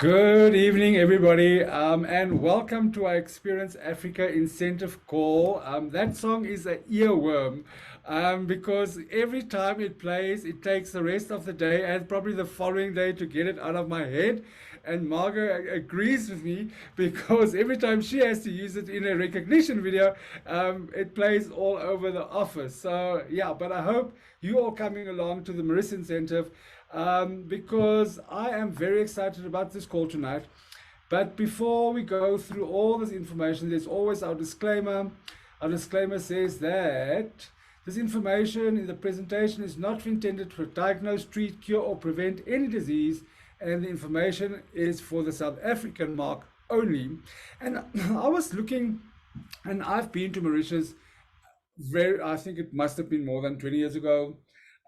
Good evening, everybody, and welcome to our Experience Africa incentive call. That song is an earworm because every time it plays, it takes the rest of the day and probably the following day to get it out of my head. And Margot agrees with me because every time she has to use it in a recognition video, it plays all over the office. So, yeah, but I hope you all coming along to the Mauritius incentive because I am very excited about this call tonight. But before we go through all this information, there's always our disclaimer. Our disclaimer says that this information in the presentation is not intended to diagnose, treat, cure, or prevent any disease, and the information is for the South African mark only. And I was looking, and I've been to Mauritius I think it must have been more than 20 years ago.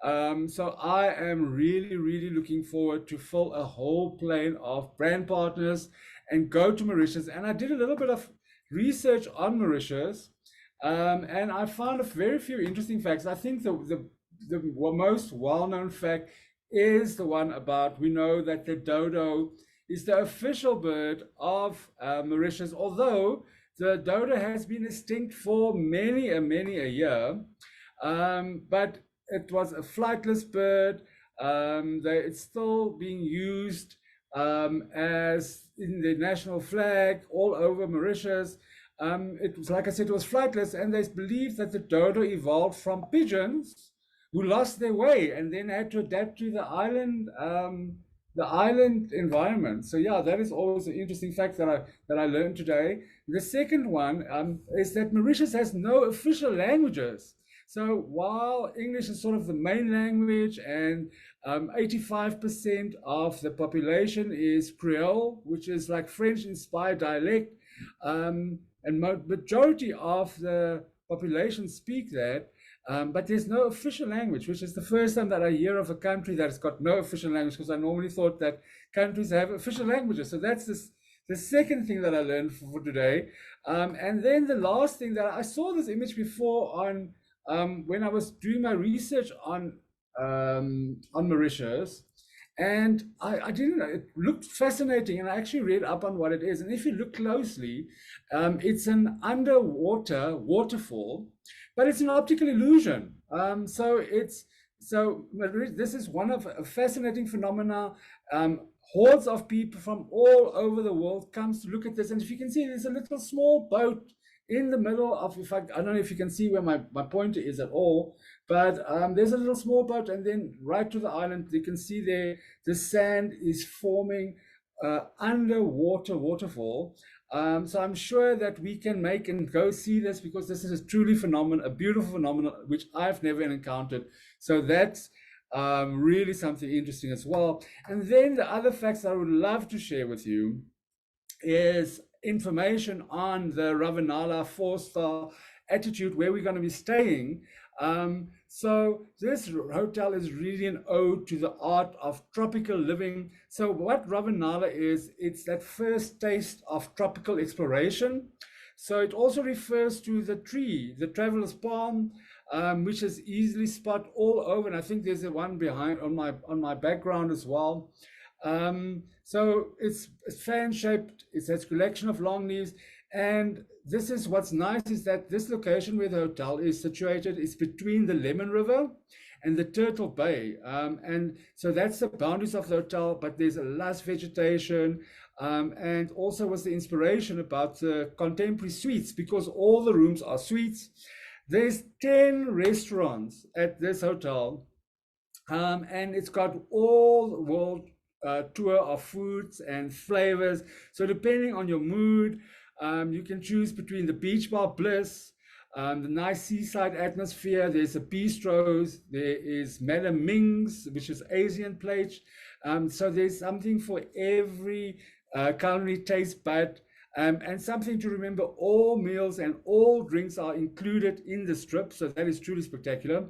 So I am really looking forward to fill a whole plane of brand partners and go to Mauritius. And I did a little bit of research on Mauritius, and I found a very few interesting facts. I think the most well-known fact is the one about, we know that the dodo is the official bird of Mauritius, although the dodo has been extinct for many a year, but it was a flightless bird. It's still being used as in the national flag all over Mauritius. It was, like I said, it was flightless, and they believe that the dodo evolved from pigeons who lost their way and then had to adapt to the island environment. So yeah, that is always an interesting fact that I learned today. The second one is that Mauritius has no official languages. So while English is sort of the main language, and 85% of the population is Creole, which is like French-inspired dialect, and majority of the population speak that, but there's no official language, which is the first time that I hear of a country that has got no official language, because I normally thought that countries have official languages. So that's the second thing that I learned for today. And then the last thing that I saw this image before on when I was doing my research on Mauritius, and I didn't know, it looked fascinating, and I actually read up on what it is. And if you look closely, it's an underwater waterfall, but it's an optical illusion. This is one of a fascinating phenomena. Hordes of people from all over the world comes to look at this, and if you can see, there's a little small boat in the middle of, I don't know if you can see where my pointer is at all, but there's a little small boat, and then right to the island, you can see there, the sand is forming underwater waterfall. So I'm sure that we can make and go see this, because this is a truly phenomenal, a beautiful phenomenon, which I've never encountered. So that's really something interesting as well. And then the other facts I would love to share with you is information on the Ravanala 4-star attitude, where we're going to be staying. So this hotel is really an ode to the art of tropical living. So what Ravanala is, it's that first taste of tropical exploration. So it also refers to the tree, the traveler's palm, which is easily spot all over. And I think there's a one behind on my background as well. So it's fan-shaped, it has a collection of long leaves, and this is what's nice, is that this location where the hotel is situated is between the Lemon River and the Turtle Bay, and so that's the boundaries of the hotel, but there's a lush vegetation, and also was the inspiration about the contemporary suites, because all the rooms are suites. There's 10 restaurants at this hotel, and it's got all the world tour of foods and flavors. So depending on your mood, you can choose between the beach bar bliss, the nice seaside atmosphere. There's a bistros, there is Madame Ming's, which is Asian plate. So there's something for every culinary taste bud, and something to remember. All meals and all drinks are included in the trip, so that is truly spectacular.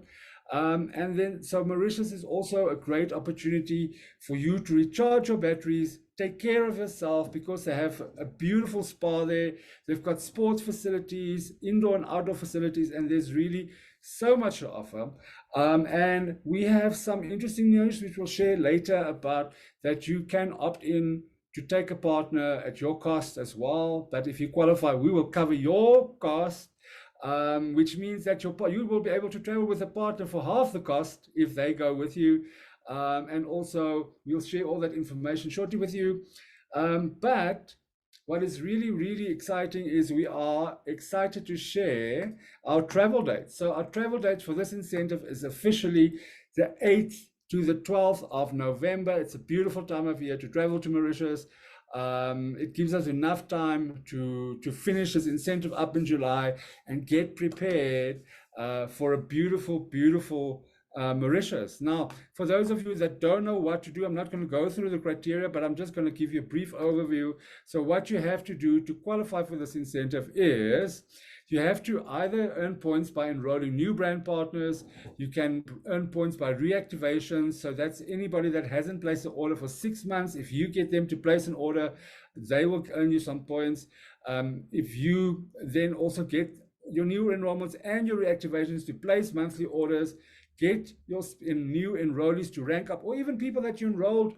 And then, so Mauritius is also a great opportunity for you to recharge your batteries, take care of yourself, because they have a beautiful spa there. They've got sports facilities, indoor and outdoor facilities, and there's really so much to offer. And we have some interesting news which we'll share later about that you can opt in to take a partner at your cost as well. But if you qualify, we will cover your cost, which means that you will be able to travel with a partner for half the cost if they go with you. And also, we'll share all that information shortly with you. But what is really, really exciting is we are excited to share our travel dates. So our travel date for this incentive is officially the 8th to the 12th of November. It's a beautiful time of year to travel to Mauritius. It gives us enough time to finish this incentive up in July and get prepared for a beautiful, beautiful Mauritius. Now, for those of you that don't know what to do, I'm not going to go through the criteria, but I'm just going to give you a brief overview. So what you have to do to qualify for this incentive is you have to either earn points by enrolling new brand partners. You can earn points by reactivation. So that's anybody that hasn't placed an order for 6 months. If you get them to place an order, they will earn you some points. If you then also get your new enrollments and your reactivations to place monthly orders, get your new enrollees to rank up, or even people that you enrolled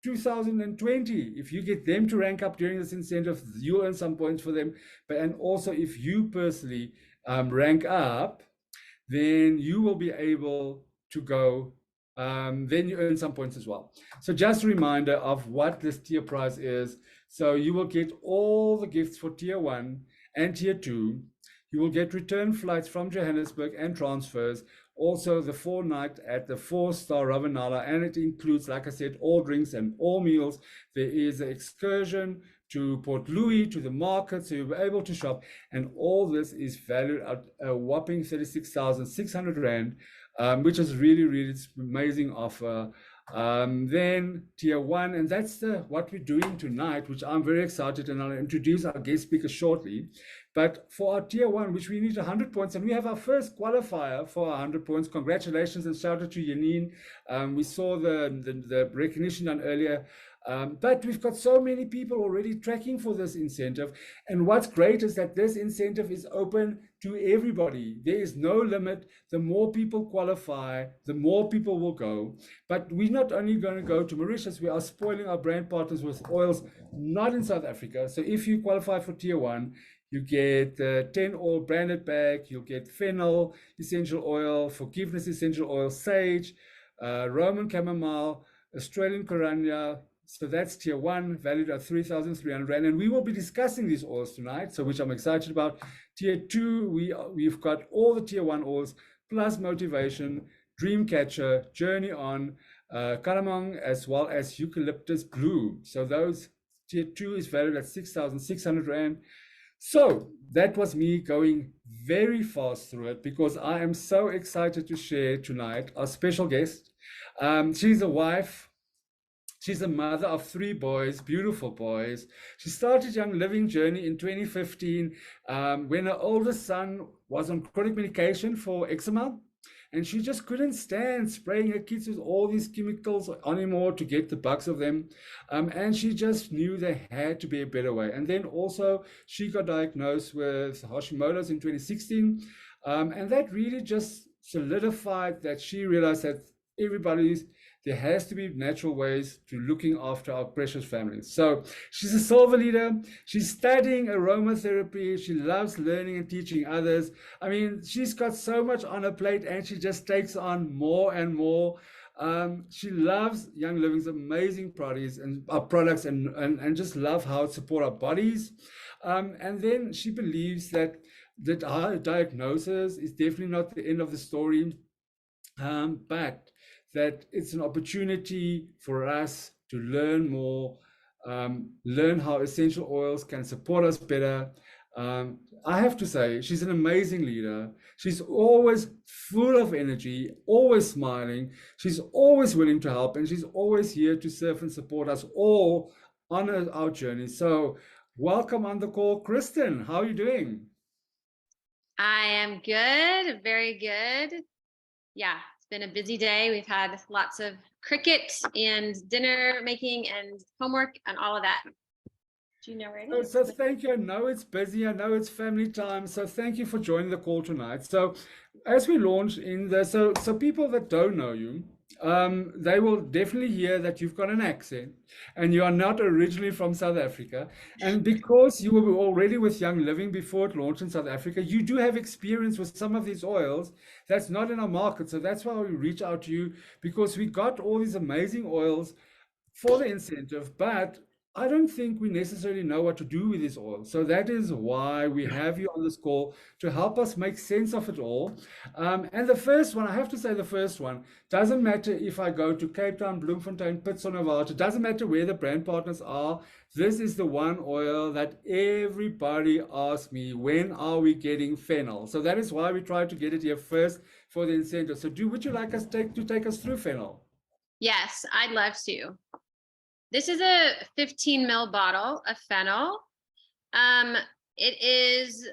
2020, if you get them to rank up during this incentive, you earn some points for them. And also if you personally rank up, then you will be able to go, then you earn some points as well. So just a reminder of what this tier prize is. So you will get all the gifts for tier 1 and tier 2. You will get return flights from Johannesburg and transfers. Also the 4-night at the 4-star Ravanala, and it includes, like I said, all drinks and all meals. There is an excursion to Port Louis, to the market, so you'll be able to shop, and all this is valued at a whopping 36,600 Rand, which is really, really amazing offer. Then tier 1, and that's what we're doing tonight, which I'm very excited, and I'll introduce our guest speaker shortly. But for our tier 1, which we need 100 points, and we have our first qualifier for 100 points. Congratulations and shout out to Janine. We saw the recognition done earlier. But we've got so many people already tracking for this incentive. And what's great is that this incentive is open to everybody. There is no limit. The more people qualify, the more people will go. But we're not only going to go to Mauritius, we are spoiling our brand partners with oils not in South Africa. So if you qualify for tier 1, you get 10 oil branded bag, you'll get fennel essential oil, forgiveness essential oil, sage, Roman chamomile, Australian coranya. So that's tier 1, valued at 3,300 Rand. And we will be discussing these oils tonight, so which I'm excited about. Tier 2, we've got all the tier 1 oils, plus motivation, Dreamcatcher, Journey On, Karamang, as well as Eucalyptus Blue. So those tier 2 is valued at 6,600 Rand. So that was me going very fast through it because I am so excited to share tonight our special guest. She's a wife. She's a mother of 3 boys, beautiful boys. She started Young Living journey in 2015 when her oldest son was on chronic medication for eczema. And she just couldn't stand spraying her kids with all these chemicals anymore to get the bugs of them. And she just knew there had to be a better way. And then also she got diagnosed with Hashimoto's in 2016. And that really just solidified that she realized that there has to be natural ways to looking after our precious families. So she's a silver leader. She's studying aromatherapy. She loves learning and teaching others. I mean, she's got so much on her plate and she just takes on more and more. She loves Young Living's amazing products and just love how it supports our bodies. And then she believes that our diagnosis is definitely not the end of the story, but that it's an opportunity for us to learn more, learn how essential oils can support us better. I have to say, she's an amazing leader. She's always full of energy, always smiling. She's always willing to help, and she's always here to serve and support us all on our journey. So welcome on the call, Kirstin. How are you doing? I am good, very good. Yeah, it's been a busy day. We've had lots of cricket and dinner making and homework and all of that. Do you know where it is? So thank you. I know it's busy. I know it's family time. So thank you for joining the call tonight. So as we launch in the, so people that don't know you, they will definitely hear that you've got an accent and you are not originally from South Africa. And because you were already with Young Living before it launched in South Africa, you do have experience with some of these oils that's not in our market. So that's why we reach out to you, because we got all these amazing oils for the incentive, but I don't think we necessarily know what to do with this oil. So that is why we have you on this call to help us make sense of it all. And the first one, I have to say, the first one doesn't matter if I go to Cape Town, Bloemfontein, Pits on It doesn't matter where the brand partners are. This is the one oil that everybody asks me, when are we getting fennel? So that is why we try to get it here first for the incentive. So would you like us to take us through fennel? Yes, I'd love to. This is a 15 ml bottle of fennel. It is,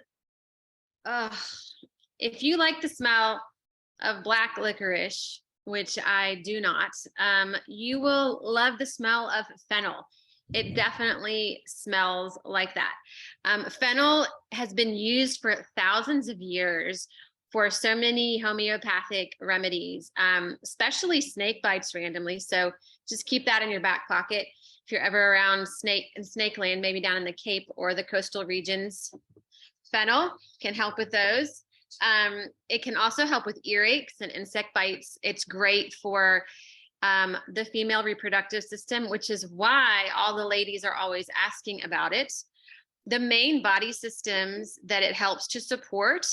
if you like the smell of black licorice, which I do not, you will love the smell of fennel. It definitely smells like that. Fennel has been used for thousands of years for so many homeopathic remedies, especially snake bites randomly. So just keep that in your back pocket. If you're ever around snake land, maybe down in the Cape or the coastal regions, fennel can help with those. It can also help with earaches and insect bites. It's great for the female reproductive system, which is why all the ladies are always asking about it. The main body systems that it helps to support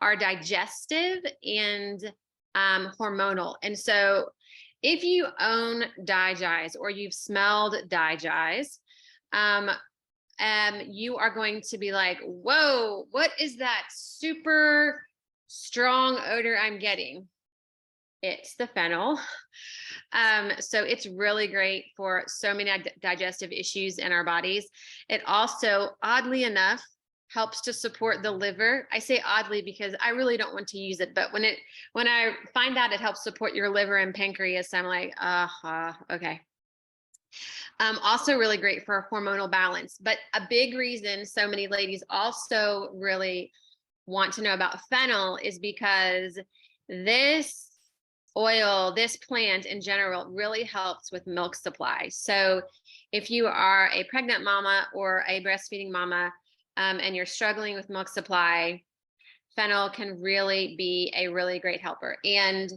are digestive and hormonal. And so if you own digize or you've smelled digize, you are going to be like, whoa, what is that super strong odor I'm getting? It's the fennel. So it's really great for so many digestive issues in our bodies. It also, oddly enough, helps to support the liver. I say oddly because I really don't want to use it, but when I find out it helps support your liver and pancreas, I'm like, okay. Also really great for hormonal balance. But a big reason so many ladies also really want to know about fennel is because this oil, this plant in general, really helps with milk supply. So if you are a pregnant mama or a breastfeeding mama, and you're struggling with milk supply, fennel can really be a really great helper. And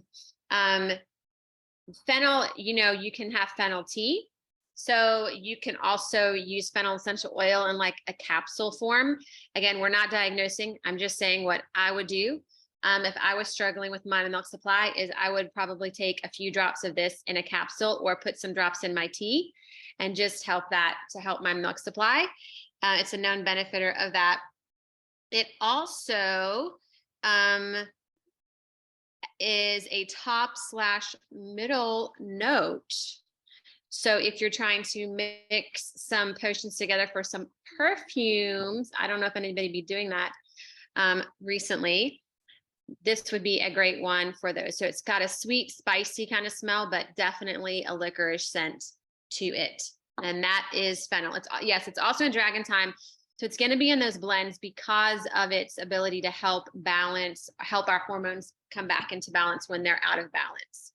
fennel, you can have fennel tea. So you can also use fennel essential oil in like a capsule form. Again, we're not diagnosing. I'm just saying what I would do. If I was struggling with my milk supply, is I would probably take a few drops of this in a capsule or put some drops in my tea and just help that to help my milk supply. It's a known benefiter of that. It also is a top/middle note. So if you're trying to mix some potions together for some perfumes, I don't know if anybody be doing that recently, this would be a great one for those. So it's got a sweet, spicy kind of smell, but definitely a licorice scent to it. And that is fennel. It's also in Dragon Time. So it's going to be in those blends because of its ability to help our hormones come back into balance when they're out of balance.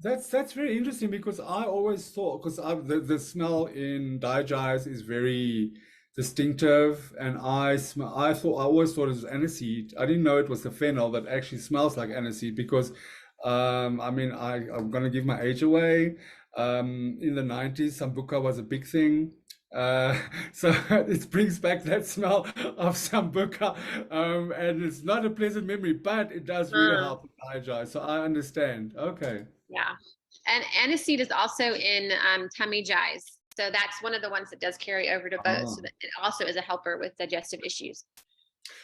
That's very interesting, because I always thought, because the smell in digize is very distinctive, and I always thought it was aniseed. I didn't know it was the fennel that actually smells like aniseed, because I'm gonna give my age away. In the 90s, sambuca was a big thing. So it brings back that smell of sambuca, and it's not a pleasant memory, but it does really help with digize. So I understand. Okay. Yeah. And aniseed is also in tummy jize. So that's one of the ones that does carry over to both. So that it also is a helper with digestive issues.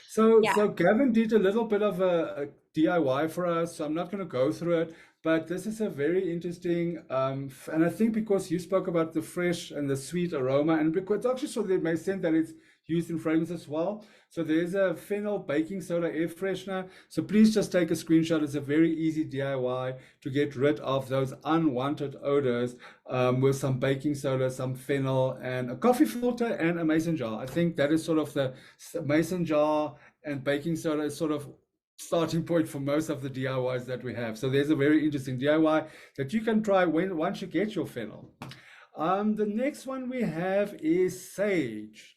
So Gavin did a little bit of a DIY for us. So I'm not going to go through it, but this is a very interesting, and I think because you spoke about the fresh and the sweet aroma, and because actually so it makes sense that it's used in fragrance as well. So there's a fennel baking soda air freshener. So please just take a screenshot. It's a very easy DIY to get rid of those unwanted odors with some baking soda, some fennel, and a coffee filter and a mason jar. I think that is sort of the mason jar and baking soda is sort of starting point for most of the DIYs that we have. So there's a very interesting DIY that you can try once you get your fennel. The next one we have is sage.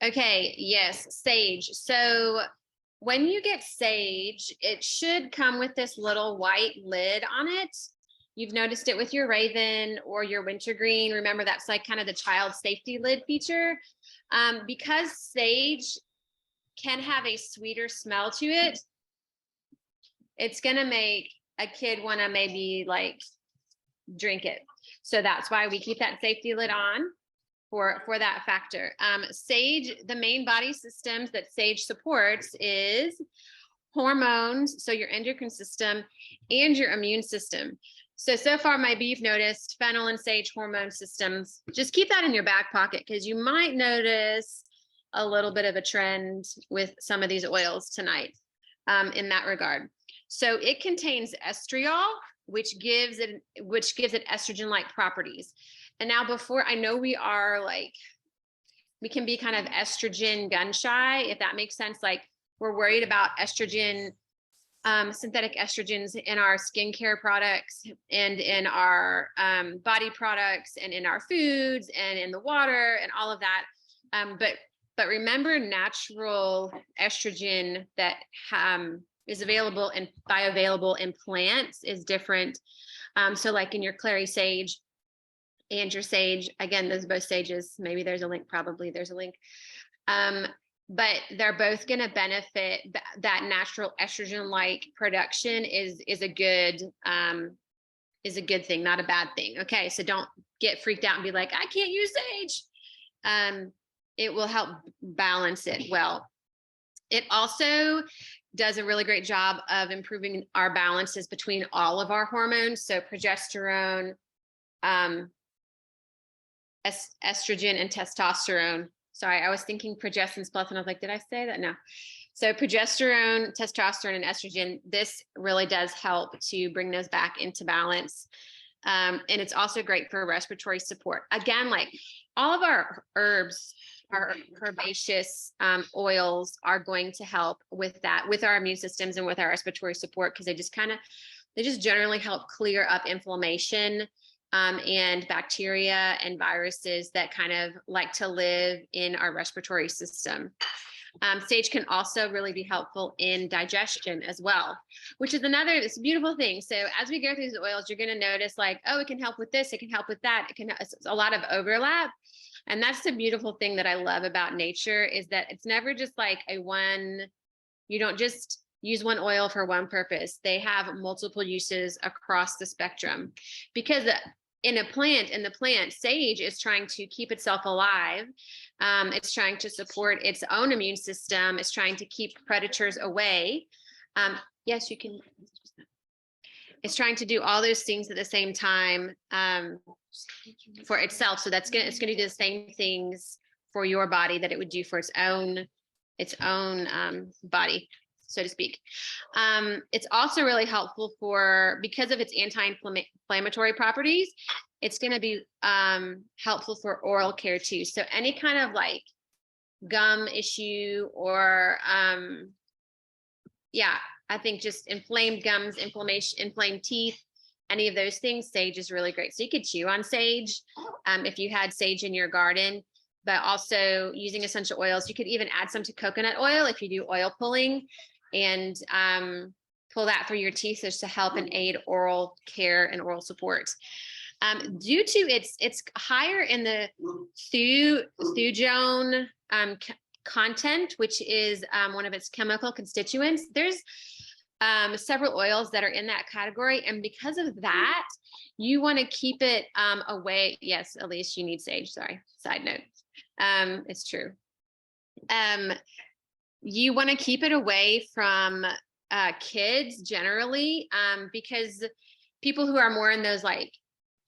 Okay, yes, sage. So when you get sage, it should come with this little white lid on it. You've noticed it with your raven or your wintergreen. Remember, that's like kind of the child safety lid feature. Because sage can have a sweeter smell to it, it's going to make a kid want to maybe like drink it. So that's why we keep that safety lid on for that factor. Sage, the main body systems that sage supports is hormones, so your endocrine system and your immune system. So far, maybe you've noticed fennel and sage hormone systems. Just keep that in your back pocket because you might notice a little bit of a trend with some of these oils tonight in that regard. So it contains estriol, which gives it estrogen-like properties. And now before, I know we can be kind of estrogen gun shy, if that makes sense. Like we're worried about estrogen, synthetic estrogens in our skincare products and in our body products and in our foods and in the water and all of that. But remember, natural estrogen that is available and bioavailable in plants is different. So like in your clary sage and your sage, again, those are both sages. Maybe there's a link, probably there's a link. But they're both going to benefit. That natural estrogen-like production is a good thing, not a bad thing. Okay, so don't get freaked out and be like, I can't use sage. It will help balance it well. It also does a really great job of improving our balances between all of our hormones. So progesterone, estrogen, and testosterone. Sorry, I was thinking progestins plus, and I was like, did I say that? No. So progesterone, testosterone, and estrogen, this really does help to bring those back into balance. And it's also great for respiratory support. Again, like all of our herbs, our herbaceous oils are going to help with that, with our immune systems and with our respiratory support, because they just generally help clear up inflammation and bacteria and viruses that kind of like to live in our respiratory system. Sage can also really be helpful in digestion as well, which is it's a beautiful thing. So as we go through these oils, you're going to notice like, oh, it can help with this, it can help with that. It's a lot of overlap. And that's the beautiful thing that I love about nature, is that it's never just like you don't just use one oil for one purpose. They have multiple uses across the spectrum, because in the plant, sage is trying to keep itself alive. It's trying to support its own immune system. It's trying to keep predators away. Yes, you can. It's trying to do all those things at the same time for itself. So it's going to do the same things for your body that it would do for its own body, so to speak. It's also really helpful because of its anti-inflammatory properties. It's going to be helpful for oral care too. So any kind of like gum issue or I think just inflamed gums, inflamed teeth, any of those things, sage is really great. So you could chew on sage if you had sage in your garden, but also using essential oils. You could even add some to coconut oil if you do oil pulling, and pull that through your teeth just to help and aid oral care and oral support. Due to it's higher in the thujone content, which is one of its chemical constituents. There's several oils that are in that category, and because of that, you want to keep it away. Yes, Elise, you need sage. Sorry, side note. It's true. You want to keep it away from kids generally, because people who are more in those like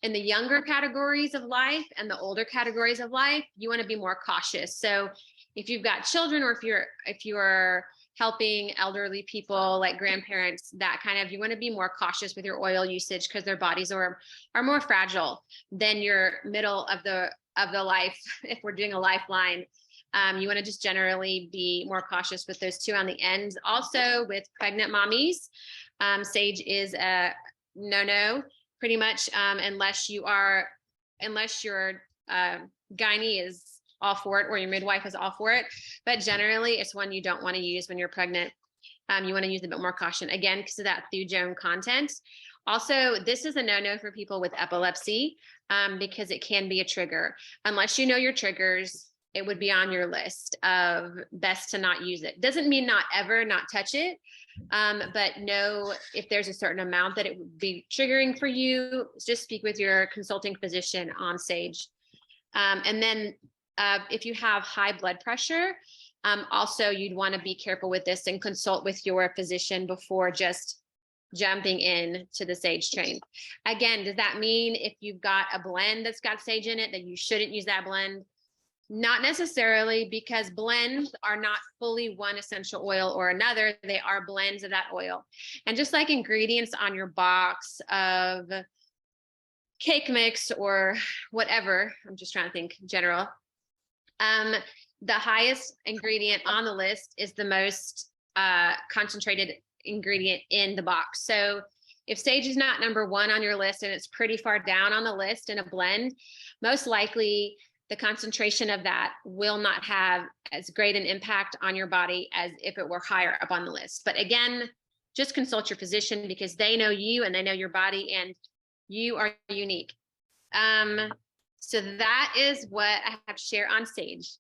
in the younger categories of life and the older categories of life, you want to be more cautious. So if you've got children, or if you're helping elderly people like grandparents, that kind of, you want to be more cautious with your oil usage, because their bodies are more fragile than your middle of the life, if we're doing a lifeline. You want to just generally be more cautious with those two on the ends. Also with pregnant mommies, sage is a no-no pretty much, unless your gynae is all for it or your midwife is all for it. But generally it's one you don't want to use when you're pregnant. You want to use a bit more caution, again, because of that thujone content. Also, this is a no-no for people with epilepsy, because it can be a trigger. Unless you know your triggers, it would be on your list of best to not use it. Doesn't mean not touch it, but know if there's a certain amount that it would be triggering for you, just speak with your consulting physician on sage. And then if you have high blood pressure, also you'd want to be careful with this and consult with your physician before just jumping in to the sage train. Again, does that mean if you've got a blend that's got sage in it that you shouldn't use that blend? Not necessarily, because blends are not fully one essential oil or another. They are blends of that oil. And just like ingredients on your box of cake mix or whatever, I'm just trying to think general, the highest ingredient on the list is the most concentrated ingredient in the box. So if sage is not number one on your list and it's pretty far down on the list in a blend, most likely the concentration of that will not have as great an impact on your body as if it were higher up on the list. But again, just consult your physician because they know you and they know your body and you are unique. So that is what I have to share on sage.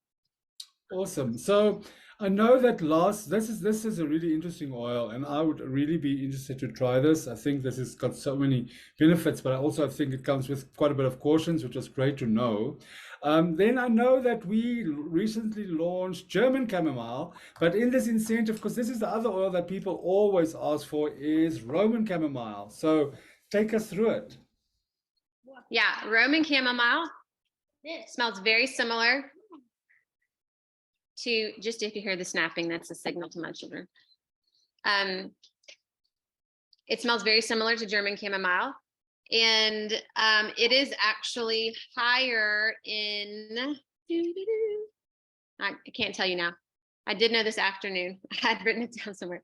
Awesome. So I know that this is a really interesting oil, and I would really be interested to try this. I think this has got so many benefits, but I also think it comes with quite a bit of cautions, which is great to know. Then I know that we recently launched German chamomile, but in this incentive, because this is the other oil that people always ask for, is Roman chamomile. So take us through it. Yeah, Roman chamomile. It smells very similar to, just if you hear the snapping, that's a signal to my children. It smells very similar to German chamomile. And it is actually higher in, I can't tell you now. I did know this afternoon. I had written it down somewhere.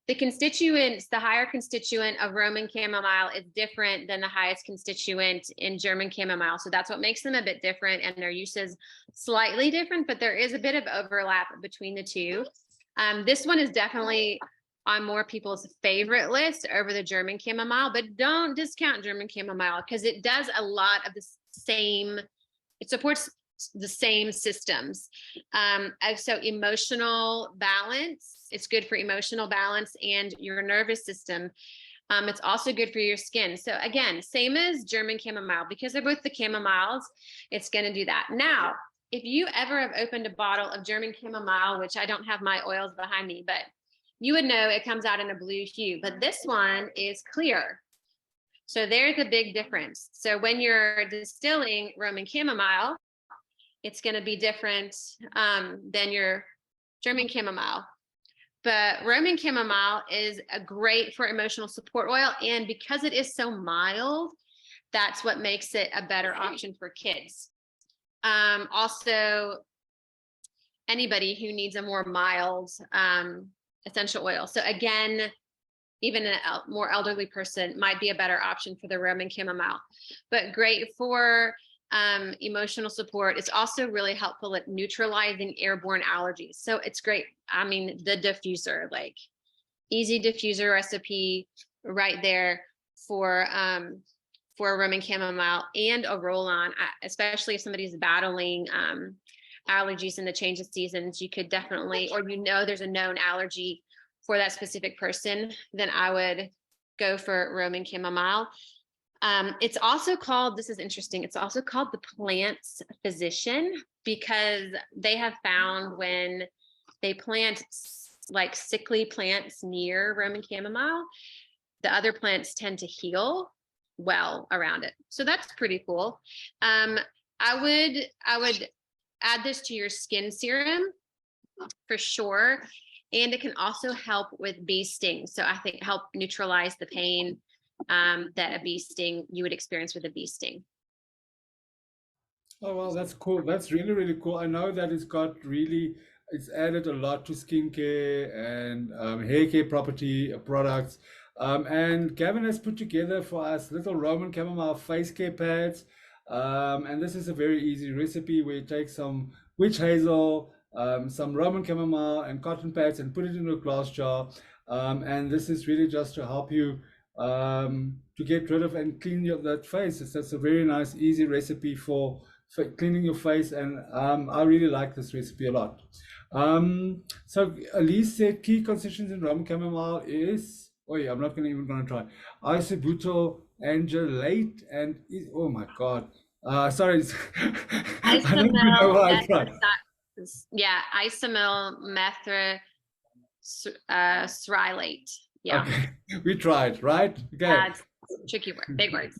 The constituents, the higher constituent of Roman chamomile is different than the highest constituent in German chamomile. So that's what makes them a bit different, and their use is slightly different, but there is a bit of overlap between the two. This one is definitely on more people's favorite list over the German chamomile, but don't discount German chamomile because it does a lot of the same, it supports the same systems. So emotional balance, it's good for emotional balance and your nervous system. It's also good for your skin. So again, same as German chamomile, because they're both the chamomiles, it's going to do that. Now, if you ever have opened a bottle of German chamomile, which I don't have my oils behind me, but you would know it comes out in a blue hue, but this one is clear. So there's a big difference. So when you're distilling Roman chamomile, it's going to be different than your German chamomile. But Roman chamomile is a great for emotional support oil. And because it is so mild, that's what makes it a better option for kids. Also, anybody who needs a more mild essential oil. So again, even a more elderly person might be a better option for the Roman chamomile, but great for emotional support. It's also really helpful at neutralizing airborne allergies. So it's great. I mean, the diffuser, like easy diffuser recipe right there for Roman chamomile and a roll-on, especially if somebody's battling allergies in the change of seasons. You could definitely, or there's a known allergy for that specific person, then I would go for Roman chamomile. It's also called, this is interesting, it's also called the plant's physician, because they have found when they plant like sickly plants near Roman chamomile, the other plants tend to heal well around it. So that's pretty cool. I would add this to your skin serum for sure. And it can also help with bee sting. So I think help neutralize the pain that a bee sting you would experience with a bee sting. Oh, well, that's cool. That's really, really cool. I know that it's added a lot to skincare and hair care property products. And Gavin has put together for us little Roman chamomile face care pads. And this is a very easy recipe where you take some witch hazel, some Roman chamomile and cotton pads and put it in a glass jar. And this is really just to help you to get rid of and clean that face. That's a very nice, easy recipe for cleaning your face, and I really like this recipe a lot. So Elise said key constituents in rum chamomile is, oh yeah, I'm not even gonna try isobutyl angelate and oh my god, sorry, I don't even know Isomel what I tried. yeah, isomel methylcrylate. Yeah, Okay, we tried, right? Okay. that's tricky word, big words.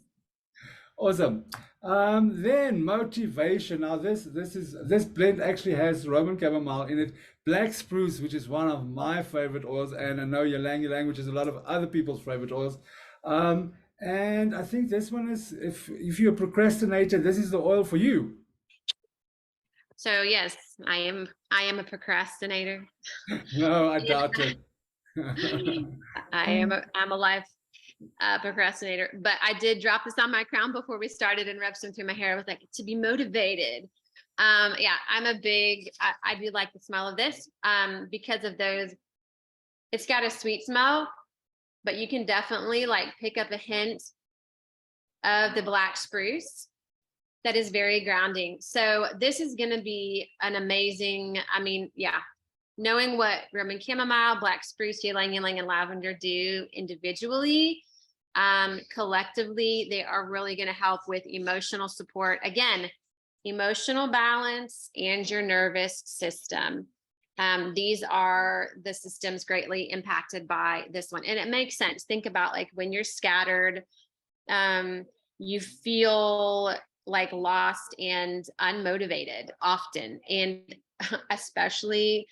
Awesome. Then motivation. Now this blend actually has Roman chamomile in it, black spruce, which is one of my favorite oils, and I know ylang ylang, which is a lot of other people's favorite oils. And I think this one is if you're a procrastinator, this is the oil for you. So yes, I am a procrastinator. No, I doubt it. I'm a life procrastinator, but I did drop this on my crown before we started and rubbed some through my hair. I was like, to be motivated. Yeah, I do like the smell of this because of those. It's got a sweet smell, but you can definitely like pick up a hint of the black spruce that is very grounding. So this is going to be an amazing, I mean, yeah, knowing what Roman chamomile, black spruce, ylang ylang, and lavender do individually, collectively, they are really going to help with emotional support. Again, emotional balance and your nervous system. These are the systems greatly impacted by this one. And it makes sense. Think about like when you're scattered, you feel like lost and unmotivated often. And especially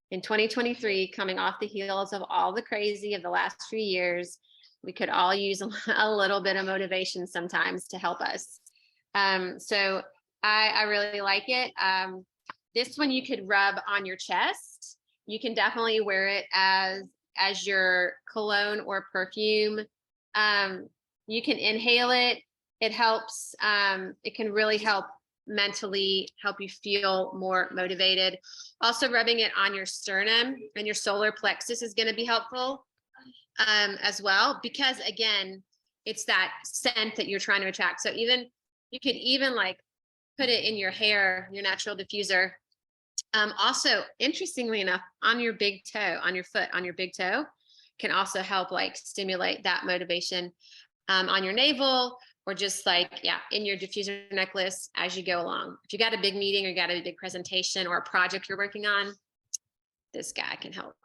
in 2023, coming off the heels of all the crazy of the last few years, we could all use a little bit of motivation sometimes to help us. So I really like it. This one you could rub on your chest. You can definitely wear it as your cologne or perfume. You can inhale it. It helps. It can really help mentally help you feel more motivated. Also, rubbing it on your sternum and your solar plexus is going to be helpful as well, because again, it's that scent that you're trying to attract. So even you could even like put it in your hair, your natural diffuser. Also, interestingly enough, on your big toe, on your foot, on your big toe, can also help like stimulate that motivation on your navel, or just like, yeah, in your diffuser necklace as you go along. If you got a big meeting or you got a big presentation or a project you're working on, this guy can help.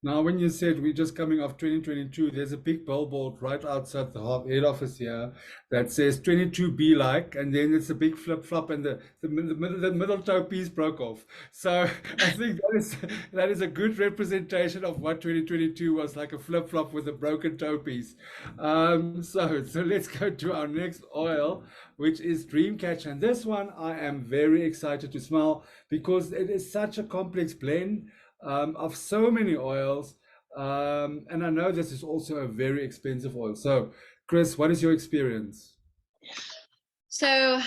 Now, when you said we're just coming off 2022, there's a big billboard right outside the head office here that says 22 be like, and then it's a big flip flop, and the middle toe piece broke off. So I think that is a good representation of what 2022 was, like, a flip flop with a broken toe piece. So let's go to our next oil, which is Dreamcatcher, and this one I am very excited to smell because it is such a complex blend of so many oils. And I know this is also a very expensive oil. So, Chris, what is your experience? So,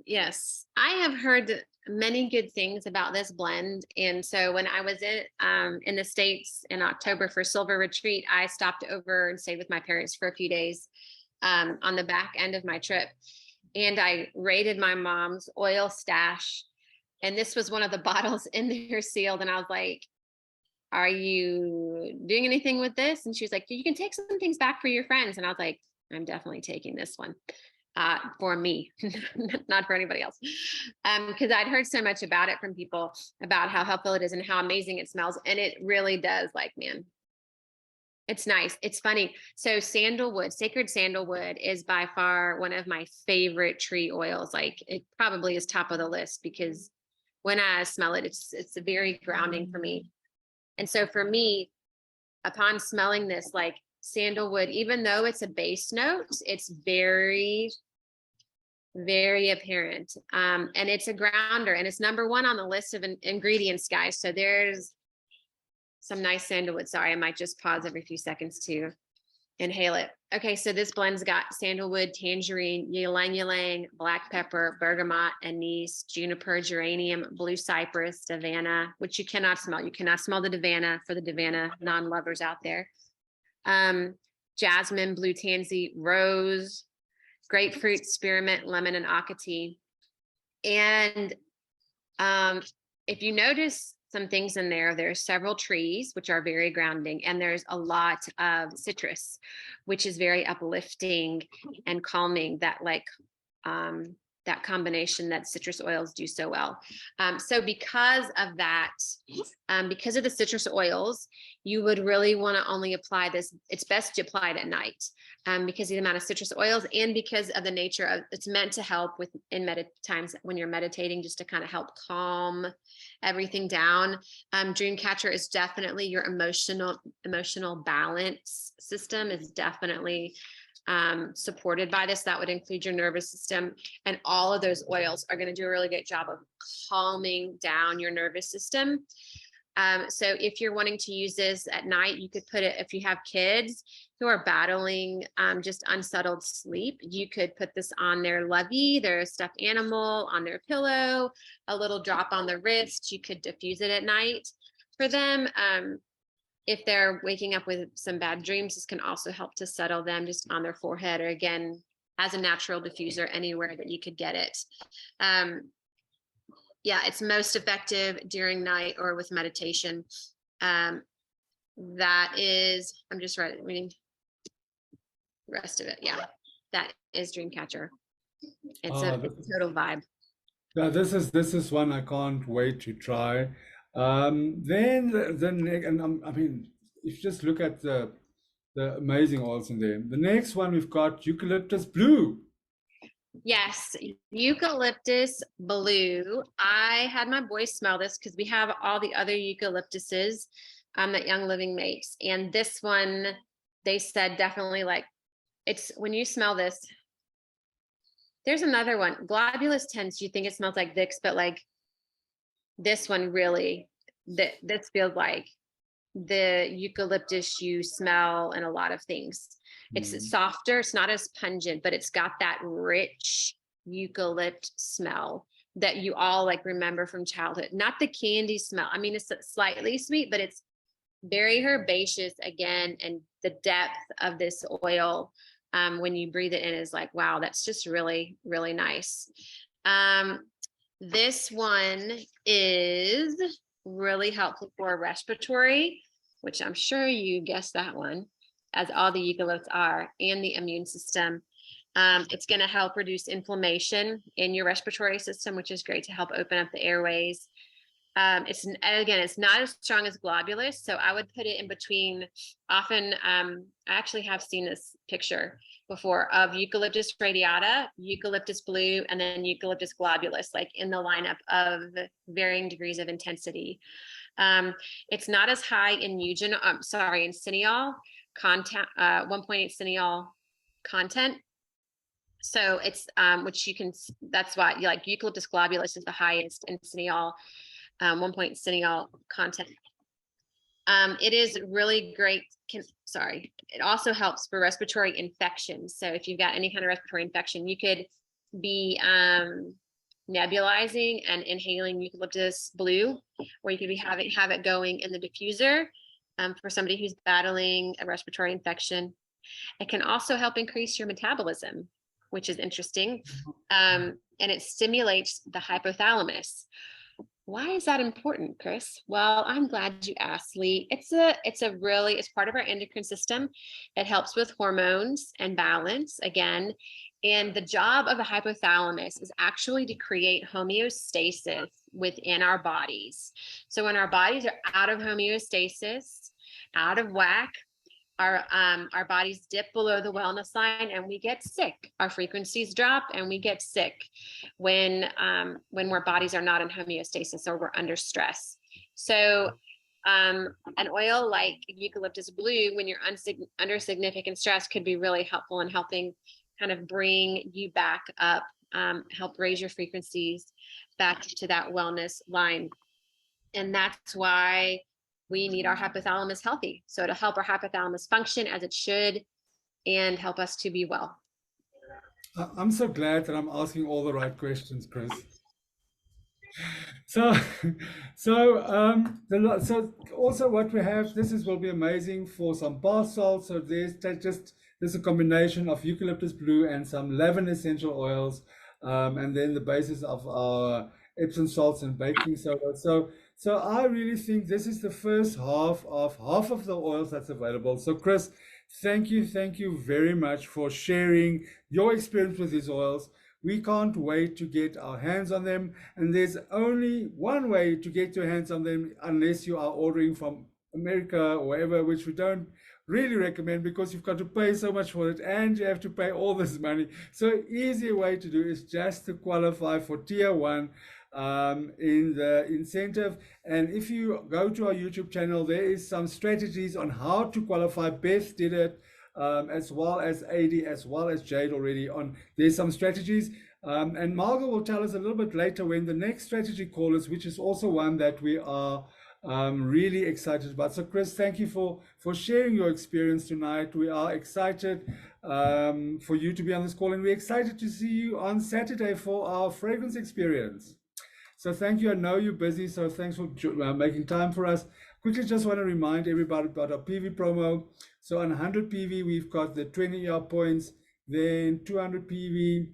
yes, I have heard many good things about this blend. And so when I was in the States in October for Silver Retreat, I stopped over and stayed with my parents for a few days on the back end of my trip. And I raided my mom's oil stash. And this was one of the bottles in there sealed. And I was like, are you doing anything with this? And she was like, you can take some things back for your friends. And I was like, I'm definitely taking this one for me, not for anybody else. Because I'd heard so much about it from people about how helpful it is and how amazing it smells. And it really does, like, man, it's nice. It's funny. So sandalwood, sacred sandalwood is by far one of my favorite tree oils. Like, it probably is top of the list because when I smell it, it's very grounding for me. And so for me, upon smelling this, like, sandalwood, even though it's a base note, it's very very apparent. And it's a grounder, and it's number one on the list of ingredients, guys. So there's some nice sandalwood. Sorry, I might just pause every few seconds to inhale it. Okay, so this blend's got sandalwood, tangerine, ylang ylang, black pepper, bergamot, anise, juniper, geranium, blue cypress, davana, which you cannot smell. You cannot smell the davana for the davana non-lovers out there. Jasmine, blue tansy, rose, grapefruit, spearmint, lemon, and akati. And if you notice some things in there, there's several trees, which are very grounding, and there's a lot of citrus, which is very uplifting and calming, that combination that citrus oils do so well. So because of that, because of the citrus oils, you would really want to only apply this. It's best to apply it at night because of the amount of citrus oils, and because of the nature of it's meant to help with times when you're meditating, just to kind of help calm everything down. Dreamcatcher is definitely your emotional balance system is definitely supported by this. That would include your nervous system, and all of those oils are going to do a really good job of calming down your nervous system. So if you're wanting to use this at night, you could put it, if you have kids who are battling just unsettled sleep, you could put this on their lovey, their stuffed animal, on their pillow, a little drop on the wrist. You could diffuse it at night for them. If they're waking up with some bad dreams, this can also help to settle them just on their forehead, or again, as a natural diffuser anywhere that you could get it. Yeah, it's most effective during night or with meditation. That is, I'm just reading the rest of it. Yeah, that is Dreamcatcher. It's a total vibe. Yeah, this is one I can't wait to try. Then the next, and I mean, if you just look at the amazing oils in there. The next one we've got eucalyptus blue. Yes, eucalyptus blue. I had my boys smell this because we have all the other eucalyptuses that Young Living makes, and this one they said definitely like it's when you smell this. There's another one, globulus tense. You think it smells like Vicks, but like this one really, this feels like the eucalyptus you smell in a lot of things. It's softer, it's not as pungent, but it's got that rich eucalypt smell that you all like remember from childhood. Not the candy smell. I mean, it's slightly sweet, but it's very herbaceous again. And the depth of this oil, when you breathe it in, is like, wow, that's just really, really nice. This one is really helpful for respiratory, which I'm sure you guessed that one, as all the eucalypts are, and the immune system. It's going to help reduce inflammation in your respiratory system, which is great to help open up the airways. It's not as strong as globulus, so I would put it in between. Often, I actually have seen this picture before of eucalyptus radiata, eucalyptus blue, and then eucalyptus globulus, like in the lineup of varying degrees of intensity. It's not as high in in cineol content, 1.8 cineol content. So it's, which you can, that's why like eucalyptus globulus is the highest in cineol, 1.0 cineol content. It is really great. It also helps for respiratory infections. So if you've got any kind of respiratory infection, you could be nebulizing and inhaling eucalyptus blue, or you could be have it going in the diffuser for somebody who's battling a respiratory infection. It can also help increase your metabolism, which is interesting, and it stimulates the hypothalamus. Why is that important, Chris? Well, I'm glad you asked, Lee. It's part of our endocrine system. It helps with hormones and balance again. And the job of the hypothalamus is actually to create homeostasis within our bodies. So when our bodies are out of homeostasis, out of whack, our bodies dip below the wellness line and we get sick. Our frequencies drop and we get sick when our bodies are not in homeostasis or we're under stress. So an oil like eucalyptus blue, when you're under significant stress, could be really helpful in helping kind of bring you back up help raise your frequencies back to that wellness line. And that's why we need our hypothalamus healthy. So to help our hypothalamus function as it should and help us to be well. I'm so glad that I'm asking all the right questions, Chris. So, so also what we have, will be amazing for some bath salts. So there's a combination of eucalyptus blue and some lavender essential oils, and then the basis of our Epsom salts and baking soda. So I really think this is the first half of the oils that's available. So Chris, thank you very much for sharing your experience with these oils. We can't wait to get our hands on them. And there's only one way to get your hands on them, unless you are ordering from America or wherever, which we don't really recommend, because you've got to pay so much for it and you have to pay all this money. So easier way to do is just to qualify for tier 1 in the incentive. And if you go to our YouTube channel, there is some strategies on how to qualify. Beth did it, as well as AD, as well as Jade already on. There's some strategies, and Margot will tell us a little bit later when the next strategy call is, which is also one that we are really excited about. So Chris, thank you for sharing your experience tonight. We are excited for you to be on this call, and we're excited to see you on Saturday for our fragrance experience. So thank you. I know you're busy, so thanks for making time for us. Quickly, just want to remind everybody about our PV promo. So on 100 PV, we've got the 20 ER points. Then 200 PV,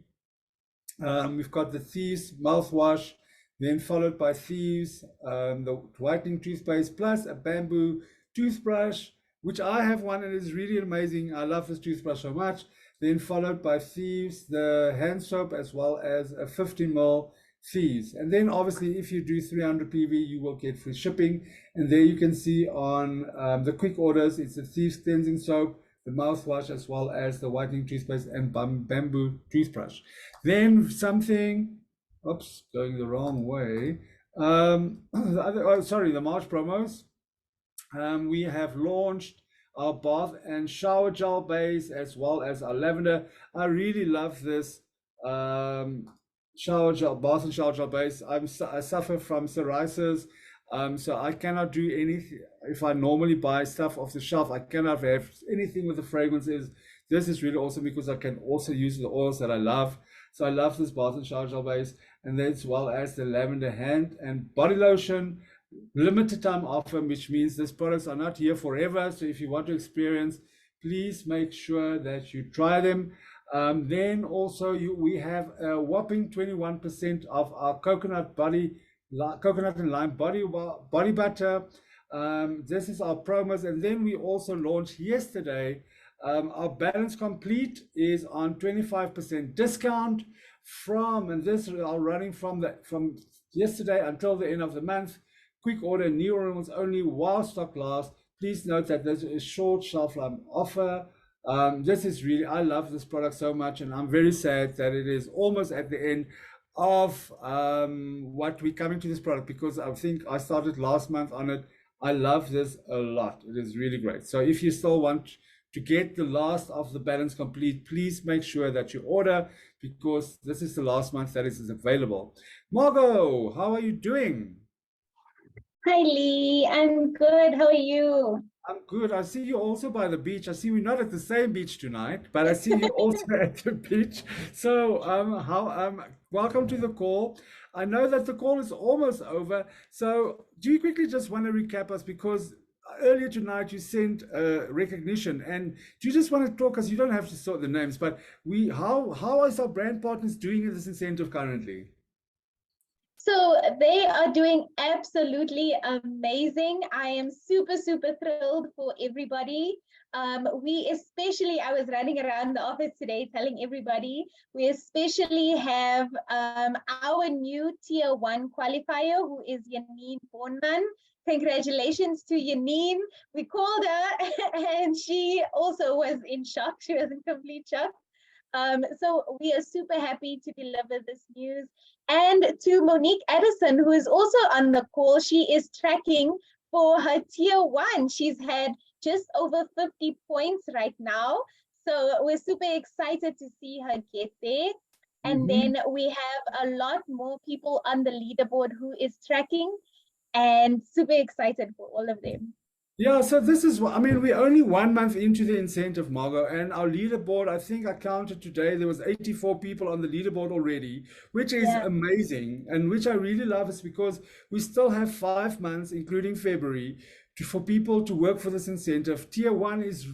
we've got the Thieves mouthwash. Then followed by Thieves, the whitening toothpaste, plus a bamboo toothbrush, which I have one and is really amazing. I love this toothbrush so much. Then followed by Thieves, the hand soap, as well as a 15 ml Thieves. And then obviously if you do 300 PV, you will get free shipping. And there you can see on the quick orders, it's the Thieves cleansing soap, the mouthwash, as well as the whitening toothpaste and bamboo toothbrush. Then something, oops, going the wrong way. The March promos. We have launched our bath and shower gel base, as well as our lavender. I really love this shower gel, bath and shower gel base. I suffer from psoriasis, so I cannot do anything. If I normally buy stuff off the shelf, I cannot have anything with the fragrances. This is really awesome because I can also use the oils that I love. So I love this bath and shower gel base, and then as well as the lavender hand and body lotion. Limited time offer, which means these products are not here forever. So if you want to experience, please make sure that you try them. Then also we have a whopping 21% of our coconut and lime body butter. This is our promos. And then we also launched yesterday, our Balance Complete is on 25% discount and this are running from yesterday until the end of the month. Quick order, new ones only while stock lasts. Please note that there's a short shelf life offer. This is really, I love this product so much, and I'm very sad that it is almost at the end of what we're coming to this product, because I think I started last month on it. I love this a lot. It is really great. So if you still want to get the last of the Balance Complete, please make sure that you order, because this is the last month that it is available. Margot, how are you doing? Hi, Lee. I'm good. How are you? I'm good. I see you also by the beach. I see we're not at the same beach tonight, but I see you also at the beach. So welcome to the call. I know that the call is almost over. So do you quickly just want to recap us, because earlier tonight you sent recognition, and do you just want to talk us? You don't have to sort the names, but how is our brand partners doing in this incentive currently? So they are doing absolutely amazing. I am super, super thrilled for everybody. I was running around the office today telling everybody, we especially have our new tier 1 qualifier, who is Janine Bornman. Congratulations to Janine. We called her and she also was in shock. She was in complete shock. So we are super happy to deliver this news. And to Monique Addison, who is also on the call, she is tracking for her tier 1. She's had just over 50 points right now. So we're super excited to see her get there. And then we have a lot more people on the leaderboard who is tracking, and super excited for all of them. Yeah, so this is what I mean. We're only 1 month into the incentive, Margot, and our leaderboard, I think I counted today, there was 84 people on the leaderboard already, which is amazing, and which I really love is because we still have 5 months, including February, for people to work for this incentive. Tier 1 is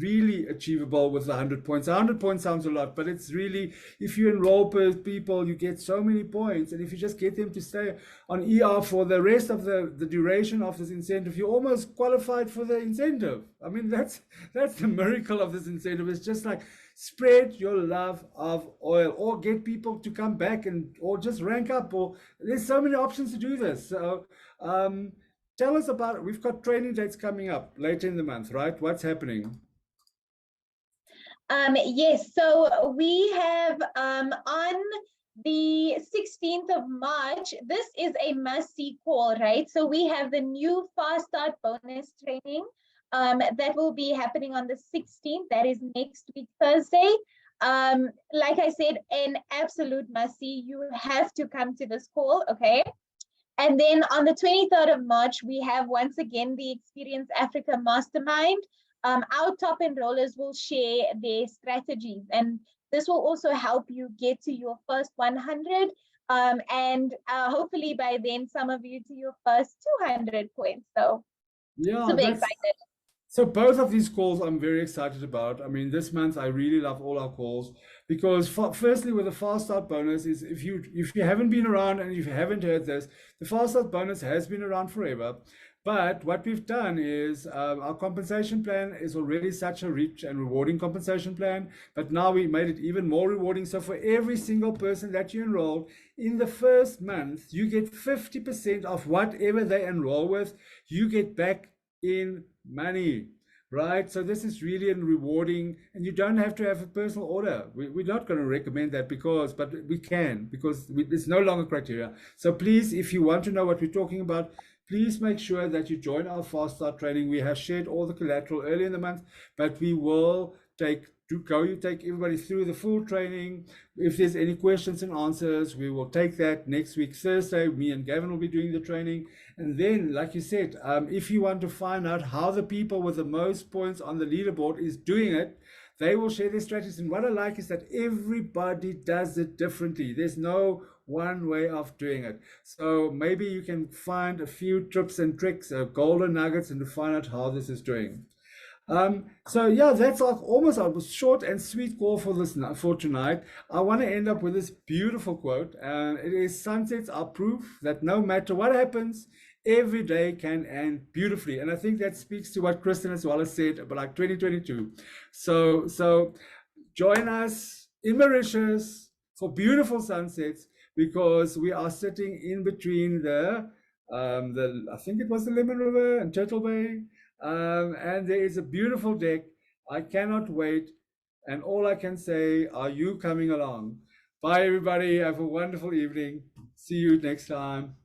really achievable with 100 points. 100 points sounds a lot, but it's really, if you enroll people, you get so many points. And if you just get them to stay on ER for the rest of the duration of this incentive, you're almost qualified for the incentive. I mean, that's the miracle of this incentive. It's just like spread your love of oil, or get people to come back, and or just rank up, or there's so many options to do this. So tell us about it. We've got training dates coming up later in the month, right? What's happening? Yes, so we have on the 16th of March, this is a must-see call, right? So we have the new Fast Start bonus training that will be happening on the 16th. That is next week, Thursday. Like I said, an absolute must-see. You have to come to this call, okay? And then on the 23rd of March, we have once again the Experience Africa Mastermind. Our top enrollers will share their strategies, and this will also help you get to your first 100, and hopefully by then some of you to your first 200 points. So yeah, super excited. So both of these calls I'm very excited about. I mean, this month I really love all our calls because firstly, with the Fast Start bonus is if you haven't been around and if you haven't heard this, the Fast Start bonus has been around forever. But what we've done is our compensation plan is already such a rich and rewarding compensation plan, but now we made it even more rewarding. So for every single person that you enroll in the first month, you get 50% of whatever they enroll with, you get back in money, right? So this is really rewarding, and you don't have to have a personal order. We're not going to recommend that but we can, because it's no longer criteria. So please, if you want to know what we're talking about, please make sure that you join our Fast Start training. We have shared all the collateral early in the month, but we will take everybody through the full training. If there's any questions and answers, we will take that next week, Thursday. Me and Gavin will be doing the training. And then, like you said, if you want to find out how the people with the most points on the leaderboard is doing it, they will share their strategies. And what I like is that everybody does it differently. There's no one way of doing it. So maybe you can find a few tips and tricks, golden nuggets, and to find out how this is doing. So yeah, that's like almost a short and sweet call for tonight. I want to end up with this beautiful quote, and it is: sunsets are proof that no matter what happens, every day can end beautifully. And I think that speaks to what Kirstin as well has said about like 2022. So join us in Mauritius for beautiful sunsets, because we are sitting in between the I think it was the Lemon River and Turtle Bay, and there is a beautiful deck. I cannot wait, and all I can say, are you coming along? Bye everybody, have a wonderful evening. See you next time.